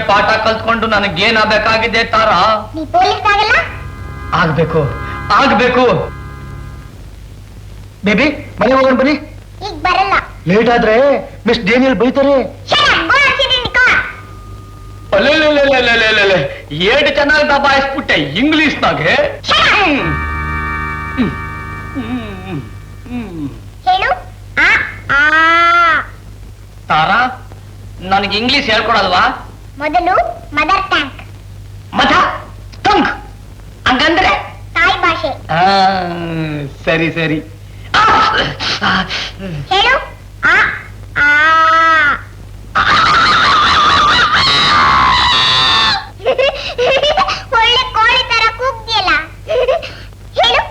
ಪಾಠ ಕಲ್ತ್ಕೊಂಡು ನನಗೇನಾಗಬೇಕಾಗಿದೆ ತಾರಾ? ನೀ ಪೊಲೀಸ್ ಆಗಲ್ಲ? ಆಗ್ಬೇಕು ಆಗ್ಬೇಕು. ಬೇಬಿ ಮನೆ ಹೋಗೋಣ ಬನ್ನಿ. ಈಗ ಬರಲ್ಲ. ಲೇಟ್ ಆದ್ರೆ ಮಿಸ್ ಡೇನಿಯಲ್ ಬೈತಾರೆ. ಏಟು ಚೆನ್ನಾಗಿ ದಬಾಯಿಸ್ಬಿಟ್ಟೆ ಇಂಗ್ಲಿಷ್ನಾಗೆ. ಹೇಳು. ತಾರಾ ನನಗೆ ಇಂಗ್ಲಿಷ್ ಹೇಳ್ಕೊಡಲ್ವಾ? ಮೊದಲು ಮದರ್ ಟ್ಯಾಂಕ್. ಮಧ ಟಂಕ್ ಹಂಗಂದ್ರೆ ತಾಯಿ ಭಾಷೆ. ಸರಿ ಸರಿ. ಹೇಳು. ಒಳ್ಳೆ ಕೋಳಿ ತರ ಕೂಗ್ತಿಯಲ್ಲ. ಹೇಳು.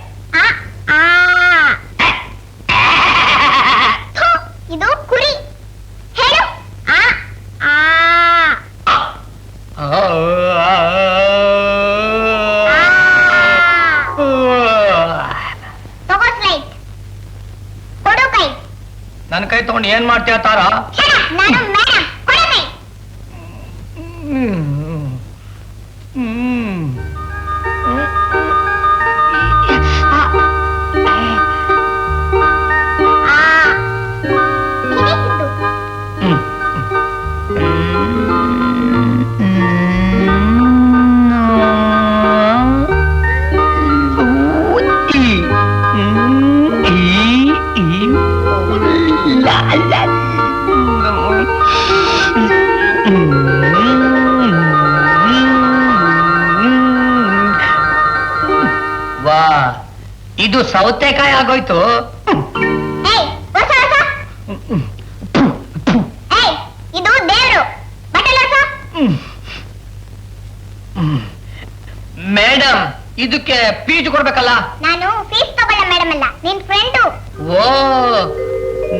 ಇದು ಕುರಿ. ಹೇಳು. ತಗೋ ಸ್ಲೈಟ್. ಕೊಡು ಕೈ. ನನ್ನ ಕೈ ತಗೊಂಡು ಏನ್ ಮಾಡ್ತೀಯ ತಾರಾ? ನಾನು ಮೇಡಮ್. ಕೊಡು ಕೈ. ವಾ ಇದು ಸೌತೆಕಾಯಿ ಆಗೋಯ್ತು. ಇದು ದೇವರು. ಮೇಡಮ್ ಇದಕ್ಕೆ ಫೀಸ್ ಕೊಡ್ಬೇಕಲ್ಲ? ನಾನು ಫೀಸ್ ತಗೊಳ್ಳ ಮೇಡಮ್ ಅಲ್ಲ, ನಿನ್ ಫ್ರೆಂಡು. ಓ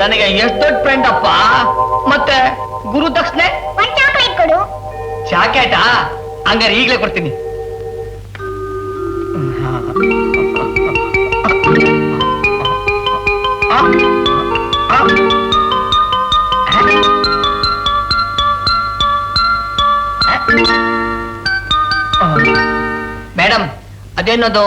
ನನಗೆ ಎಷ್ಟು ದೊಡ್ಡ ಫ್ರೆಂಡ್ ಅಪ್ಪ. ಮತ್ತೆ ಗುರು ದಕ್ಷಿಣೆ? ಒಂದ್ ಚಾಕ್ಲೇಟ್ ಕೊಡು. ಚಾಕೆಟಾ? ಹಂಗಾರೆ ಈಗಲೇ ಕೊಡ್ತೀನಿ. ಮೇಡಮ್ ಅದೇನದು